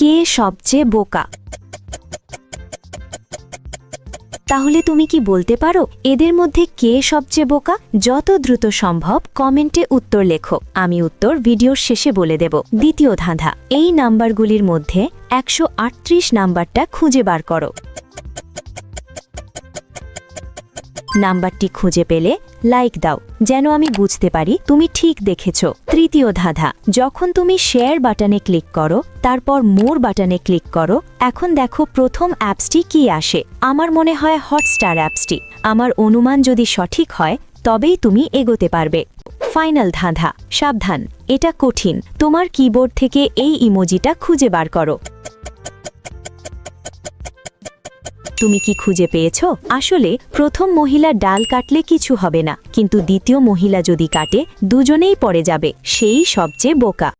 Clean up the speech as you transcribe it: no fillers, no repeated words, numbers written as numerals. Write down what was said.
কে সবচেয়ে বোকা? তাহলে তুমি কি বলতে পারো এদের মধ্যে কে সবচেয়ে বোকা? যত দ্রুত সম্ভব কমেন্টে উত্তর লেখো, আমি উত্তর ভিডিওর শেষে বলে দেব। দ্বিতীয় ধাঁধা, এই নাম্বারগুলির মধ্যে 138 নাম্বারটা খুঁজে বার করো। নাম্বারটি খুঁজে পেলে লাইক দাও, যেন আমি বুঝতে পারি তুমি ঠিক দেখেছো। তৃতীয় ধাঁধা, যখন তুমি শেয়ার বাটনে ক্লিক করো তারপর মোর বাটনে ক্লিক করো, এখন দেখো প্রথম অ্যাপসটি কি আসে। আমার মনে হয় হটস্টার অ্যাপসটি। আমার অনুমান যদি সঠিক হয় তবেই তুমি এগোতে পারবে। ফাইনাল ধাঁধা, সাবধান, এটা কঠিন। তোমার কিবোর্ড থেকে এই ইমোজিটা খুঁজে বার করো। তুমি কি খুঁজে পেয়েছো? আসলে প্রথম মহিলা ডাল কাটলে কিছু হবে না, কিন্তু দ্বিতীয় মহিলা যদি কাটে দুজনেই পড়ে যাবে, সেই সবচেয়ে বোকা।